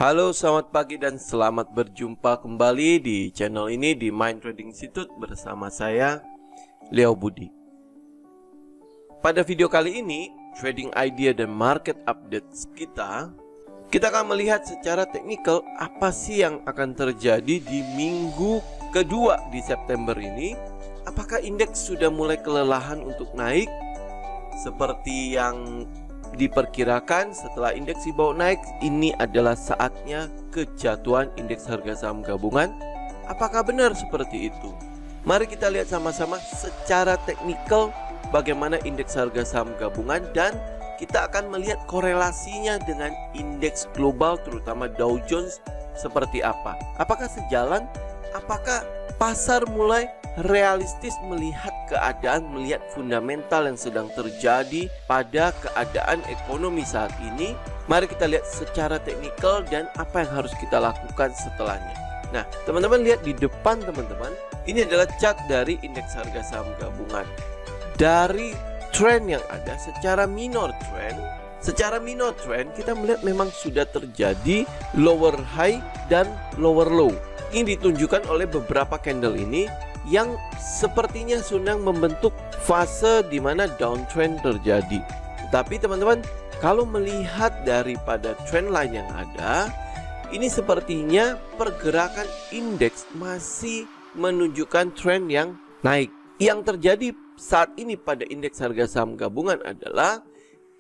Halo, selamat pagi dan selamat berjumpa kembali di channel ini di Mind Trading Institute bersama saya, Leo Budi. Pada video kali ini, trading idea dan market updates kita akan melihat secara teknikal apa sih yang akan terjadi di minggu kedua di September ini. Apakah indeks sudah mulai kelelahan untuk naik seperti yang diperkirakan? Setelah indeks dibawa naik, ini adalah saatnya kejatuhan indeks harga saham gabungan. Apakah benar seperti itu? Mari kita lihat sama-sama secara teknikal bagaimana indeks harga saham gabungan, dan kita akan melihat korelasinya dengan indeks global terutama Dow Jones seperti apa. Apakah sejalan? Apakah pasar mulai realistis melihat keadaan, melihat fundamental yang sedang terjadi pada keadaan ekonomi saat ini? Mari kita lihat secara teknikal dan apa yang harus kita lakukan setelahnya. Nah, teman-teman lihat di depan teman-teman, ini adalah chart dari indeks harga saham gabungan. Dari tren yang ada secara minor trend, kita melihat memang sudah terjadi lower high dan lower low. Ini ditunjukkan oleh beberapa candle ini yang sepertinya sedang membentuk fase di mana downtrend terjadi. Tapi teman-teman, kalau melihat daripada trendline yang ada, ini sepertinya pergerakan indeks masih menunjukkan tren yang naik. Yang terjadi saat ini pada indeks harga saham gabungan adalah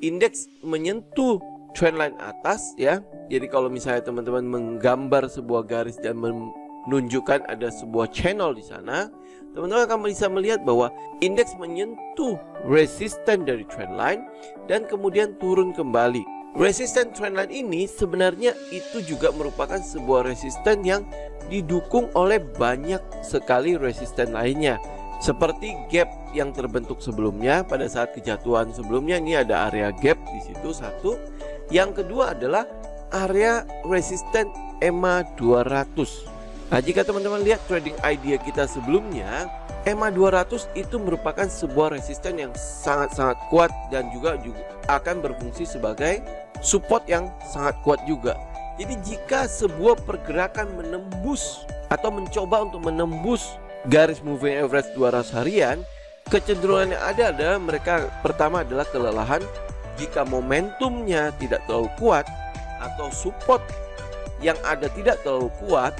indeks menyentuh trendline atas ya. Jadi kalau misalnya teman-teman menggambar sebuah garis dan menunjukkan ada sebuah channel di sana, teman-teman akan bisa melihat bahwa indeks menyentuh resisten dari trendline dan kemudian turun kembali. Resisten trendline ini sebenarnya itu juga merupakan sebuah resisten yang didukung oleh banyak sekali resisten lainnya. Seperti gap yang terbentuk sebelumnya pada saat kejatuhan sebelumnya, ini ada area gap di situ satu. Yang kedua adalah area resisten EMA 200. Nah, jika teman-teman lihat trading idea kita sebelumnya, EMA 200 itu merupakan sebuah resisten yang sangat-sangat kuat dan juga akan berfungsi sebagai support yang sangat kuat juga. Jadi jika sebuah pergerakan menembus atau mencoba untuk menembus garis moving average 200 harian, kecenderungan yang ada adalah mereka pertama adalah kelelahan. Jika momentumnya tidak terlalu kuat atau support yang ada tidak terlalu kuat,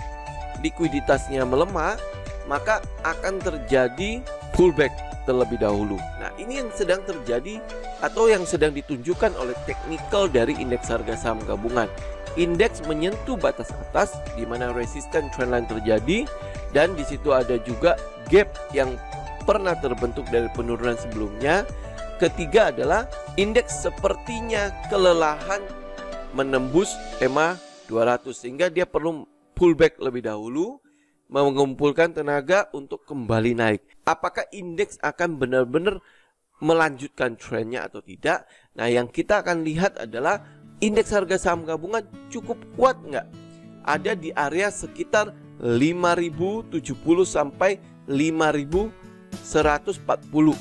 likuiditasnya melemah, maka akan terjadi pullback terlebih dahulu. Nah, ini yang sedang terjadi atau yang sedang ditunjukkan oleh teknikal dari indeks harga saham gabungan. Indeks menyentuh batas atas di mana resisten trendline terjadi, dan di situ ada juga gap yang pernah terbentuk dari penurunan sebelumnya. Ketiga adalah indeks sepertinya kelelahan menembus EMA 200 sehingga dia perlu pullback lebih dahulu, mengumpulkan tenaga untuk kembali naik. Apakah indeks akan benar-benar melanjutkan trennya atau tidak? Nah, yang kita akan lihat adalah indeks harga saham gabungan cukup kuat nggak? Ada di area sekitar 5070 sampai 5140.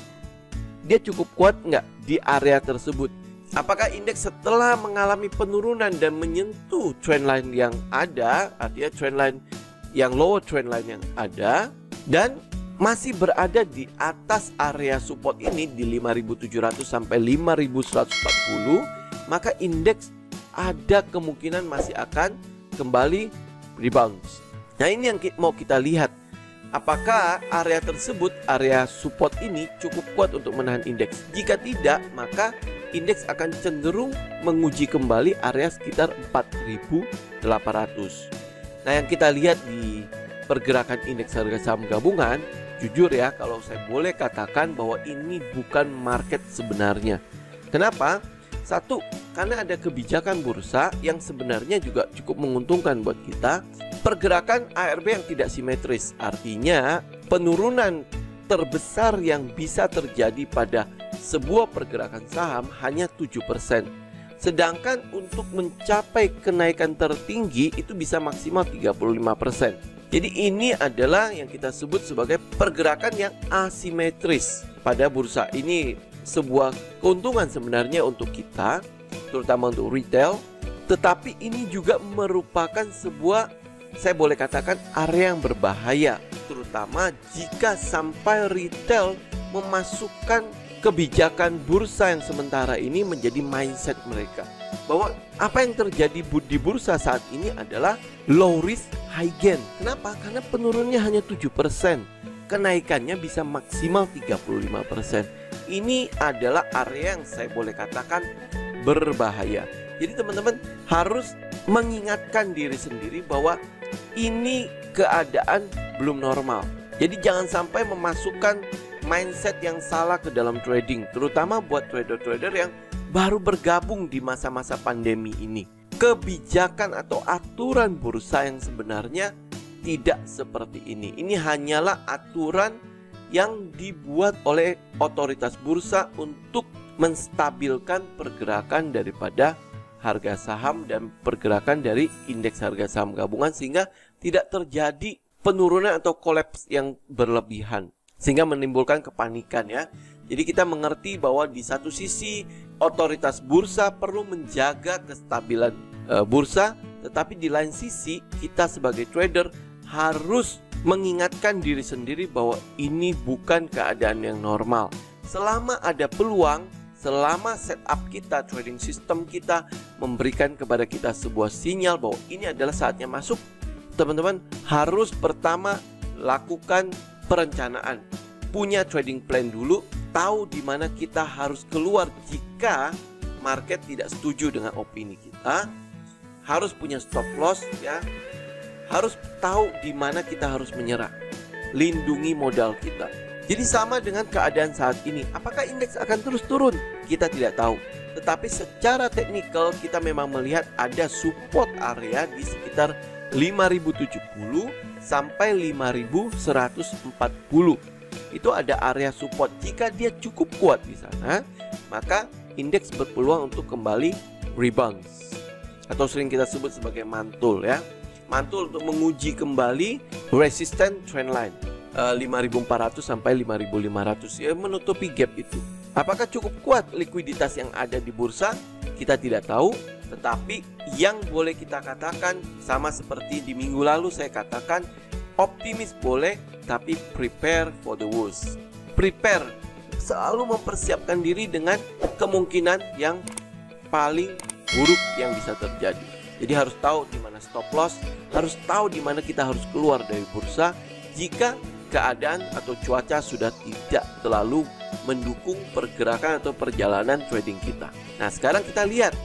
Dia cukup kuat nggak di area tersebut? Apakah indeks setelah mengalami penurunan dan menyentuh trendline yang ada, artinya trendline yang lower trendline yang ada, dan masih berada di atas area support ini di 5700 sampai 5140, maka indeks ada kemungkinan masih akan kembali rebound. Nah, ini yang mau kita lihat. Apakah area tersebut, area support ini cukup kuat untuk menahan indeks? Jika tidak, maka indeks akan cenderung menguji kembali area sekitar 4800. Nah, yang kita lihat di pergerakan indeks harga saham gabungan, jujur ya, kalau saya boleh katakan bahwa ini bukan market sebenarnya. Kenapa? Satu, karena ada kebijakan bursa yang sebenarnya juga cukup menguntungkan buat kita. Pergerakan ARB yang tidak simetris, artinya penurunan terbesar yang bisa terjadi pada sebuah pergerakan saham hanya 7%. Sedangkan untuk mencapai kenaikan tertinggi itu bisa maksimal 35%. Jadi ini adalah yang kita sebut sebagai pergerakan yang asimetris pada bursa. Ini sebuah keuntungan sebenarnya untuk kita, terutama untuk retail. Tetapi ini juga merupakan sebuah, saya boleh katakan, area yang berbahaya, terutama jika sampai retail memasukkan kebijakan bursa yang sementara ini menjadi mindset mereka, bahwa apa yang terjadi di bursa saat ini adalah low risk high gain. Kenapa? Karena penurunannya hanya 7%, kenaikannya bisa maksimal 35%. Ini adalah area yang saya boleh katakan berbahaya. Jadi teman-teman harus mengingatkan diri sendiri bahwa ini keadaan belum normal. Jadi jangan sampai memasukkan mindset yang salah ke dalam trading, terutama buat trader-trader yang baru bergabung di masa-masa pandemi ini. Kebijakan atau aturan bursa yang sebenarnya tidak seperti ini. Ini hanyalah aturan yang dibuat oleh otoritas bursa untuk menstabilkan pergerakan daripada harga saham dan pergerakan dari indeks harga saham gabungan, sehingga tidak terjadi penurunan atau kolaps yang berlebihan, sehingga menimbulkan kepanikan ya. Jadi kita mengerti bahwa di satu sisi otoritas bursa perlu menjaga kestabilan bursa, tetapi di lain sisi kita sebagai trader harus mengingatkan diri sendiri bahwa ini bukan keadaan yang normal. Selama ada peluang, selama setup kita, trading system kita memberikan kepada kita sebuah sinyal bahwa ini adalah saatnya masuk, teman-teman harus pertama lakukan perencanaan. Punya trading plan dulu, tahu di mana kita harus keluar jika market tidak setuju dengan opini kita. Harus punya stop loss ya. Harus tahu di mana kita harus menyerah. Lindungi modal kita. Jadi sama dengan keadaan saat ini. Apakah indeks akan terus turun? Kita tidak tahu. Tetapi secara teknikal kita memang melihat ada support area di sekitar 5070 sampai 5140. Itu ada area support. Jika dia cukup kuat di sana, maka indeks berpeluang untuk kembali rebound, atau sering kita sebut sebagai mantul ya. Mantul untuk menguji kembali resisten trendline 5400 sampai 5500 ya, menutupi gap itu. Apakah cukup kuat likuiditas yang ada di bursa? Kita tidak tahu, tetapi yang boleh kita katakan sama seperti di minggu lalu saya katakan, optimis boleh, tapi prepare for the worst. Prepare, selalu mempersiapkan diri dengan kemungkinan yang paling buruk yang bisa terjadi. Jadi harus tahu di mana stop loss, harus tahu di mana kita harus keluar dari bursa jika keadaan atau cuaca sudah tidak terlalu mendukung pergerakan atau perjalanan trading kita. Nah, sekarang kita lihat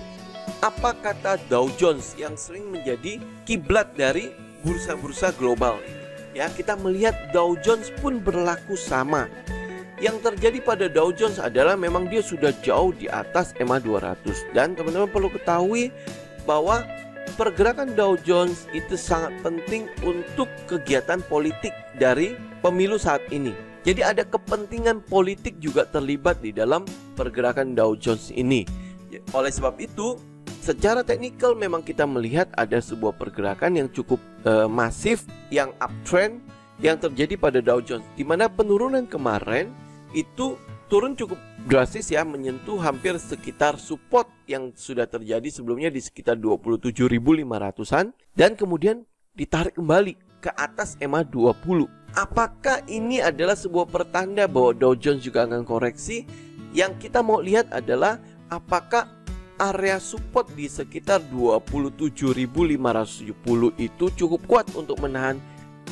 apa kata Dow Jones yang sering menjadi kiblat dari bursa-bursa global. Ya, kita melihat Dow Jones pun berlaku sama. Yang terjadi pada Dow Jones adalah memang dia sudah jauh di atas EMA 200. Dan teman-teman perlu ketahui bahwa pergerakan Dow Jones itu sangat penting untuk kegiatan politik dari pemilu saat ini. Jadi ada kepentingan politik juga terlibat di dalam pergerakan Dow Jones ini. Oleh sebab itu, secara teknikal memang kita melihat ada sebuah pergerakan yang cukup masif, yang uptrend yang terjadi pada Dow Jones, di mana penurunan kemarin itu turun cukup drastis ya, menyentuh hampir sekitar support yang sudah terjadi sebelumnya di sekitar 27.500-an, dan kemudian ditarik kembali ke atas EMA 20. Apakah ini adalah sebuah pertanda bahwa Dow Jones juga akan koreksi? Yang kita mau lihat adalah apakah area support di sekitar 27.570 itu cukup kuat untuk menahan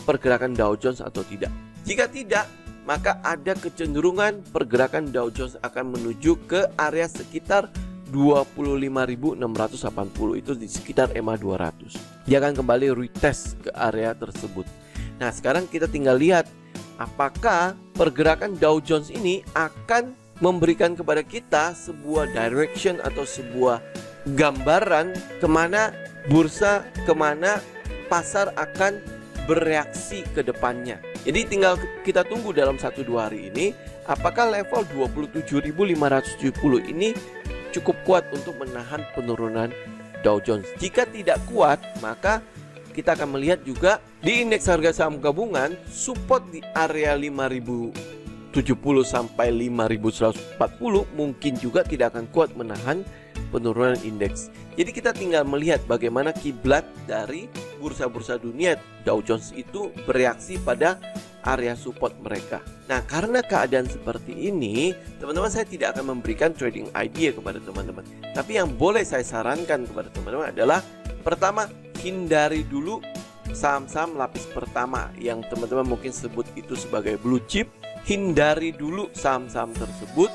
pergerakan Dow Jones atau tidak. Jika tidak, maka ada kecenderungan pergerakan Dow Jones akan menuju ke area sekitar 25.680, itu di sekitar EMA 200. Dia akan kembali retest ke area tersebut. Nah, sekarang kita tinggal lihat apakah pergerakan Dow Jones ini akan memberikan kepada kita sebuah direction atau sebuah gambaran kemana bursa, kemana pasar akan bereaksi ke depannya. Jadi tinggal kita tunggu dalam 1-2 hari ini, apakah level 27.570 ini cukup kuat untuk menahan penurunan Dow Jones. Jika tidak kuat, maka kita akan melihat juga di indeks harga saham gabungan, support di area 5.070 sampai 5.140 mungkin juga tidak akan kuat menahan penurunan indeks. Jadi kita tinggal melihat bagaimana kiblat dari bursa-bursa dunia Dow Jones itu bereaksi pada area support mereka. Nah, karena keadaan seperti ini, teman-teman, saya tidak akan memberikan trading idea kepada teman-teman. Tapi yang boleh saya sarankan kepada teman-teman adalah, pertama, hindari dulu saham-saham lapis pertama yang teman-teman mungkin sebut itu sebagai blue chip. Hindari dulu saham-saham tersebut.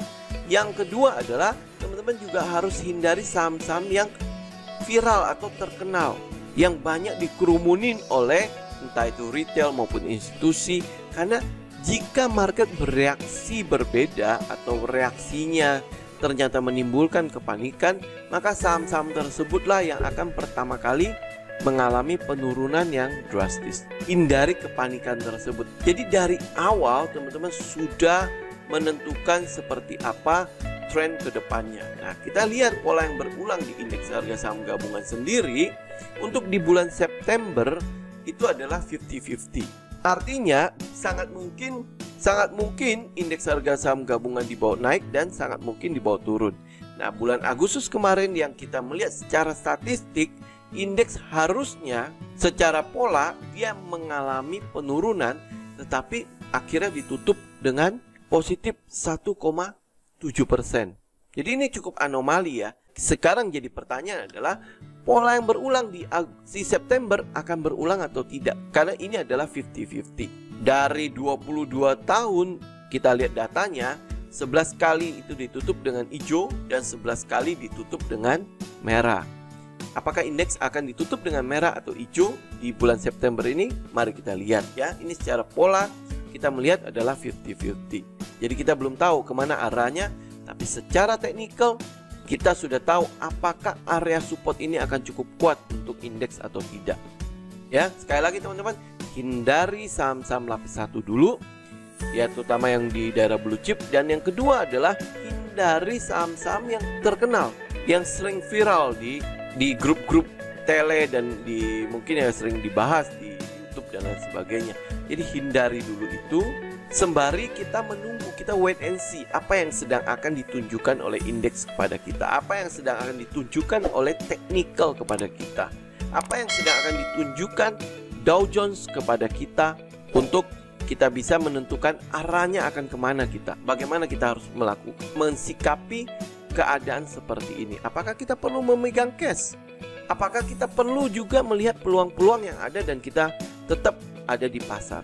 Yang kedua adalah teman-teman juga harus hindari saham-saham yang viral atau terkenal, yang banyak dikerumunin oleh entah itu retail maupun institusi. Karena jika market bereaksi berbeda atau reaksinya ternyata menimbulkan kepanikan, maka saham-saham tersebutlah yang akan pertama kali mengalami penurunan yang drastis. Hindari kepanikan tersebut. Jadi dari awal teman-teman sudah menentukan seperti apa tren ke depannya. Nah, kita lihat pola yang berulang di indeks harga saham gabungan sendiri untuk di bulan September itu adalah 50-50. Artinya sangat mungkin indeks harga saham gabungan dibawa naik dan sangat mungkin dibawa turun. Nah, bulan Agustus kemarin yang kita melihat secara statistik, indeks harusnya secara pola dia mengalami penurunan, tetapi akhirnya ditutup dengan positif 1,7%. Jadi ini cukup anomali ya. Sekarang jadi pertanyaan adalah, pola yang berulang di September akan berulang atau tidak? Karena ini adalah 50-50. Dari 22 tahun kita lihat datanya, 11 kali itu ditutup dengan hijau dan 11 kali ditutup dengan merah. Apakah indeks akan ditutup dengan merah atau hijau di bulan September ini? Mari kita lihat ya. Ini secara pola kita melihat adalah 50-50. Jadi kita belum tahu kemana arahnya, tapi secara teknikal kita sudah tahu apakah area support ini akan cukup kuat untuk indeks atau tidak. Ya, sekali lagi teman-teman, hindari saham-saham lapis 1 dulu, ya, terutama yang di daerah blue chip. Dan yang kedua adalah hindari saham-saham yang terkenal, yang sering viral di grup-grup tele dan mungkin ya sering dibahas di YouTube dan lain sebagainya. Jadi hindari dulu itu, sembari kita menunggu, kita wait and see apa yang sedang akan ditunjukkan oleh indeks kepada kita, apa yang sedang akan ditunjukkan oleh technical kepada kita, apa yang sedang akan ditunjukkan Dow Jones kepada kita, untuk kita bisa menentukan arahnya akan kemana kita, bagaimana kita harus melakukan, mensikapi keadaan seperti ini. Apakah kita perlu memegang cash? Apakah kita perlu juga melihat peluang-peluang yang ada dan kita tetap ada di pasar?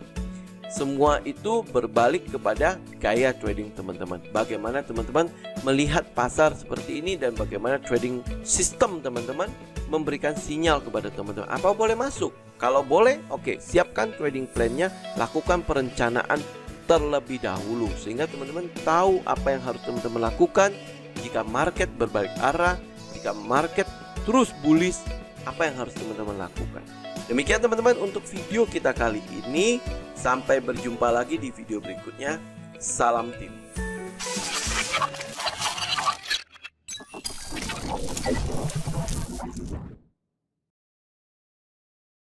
Semua itu berbalik kepada gaya trading teman-teman. Bagaimana teman-teman melihat pasar seperti ini dan bagaimana trading sistem teman-teman memberikan sinyal kepada teman-teman. Apa boleh masuk? Kalau boleh, oke, siapkan trading plan-nya, lakukan perencanaan terlebih dahulu sehingga teman-teman tahu apa yang harus teman-teman lakukan jika market berbalik arah, jika market terus bullish, apa yang harus teman-teman lakukan. Demikian teman-teman untuk video kita kali ini. Sampai berjumpa lagi di video berikutnya. Salam tim.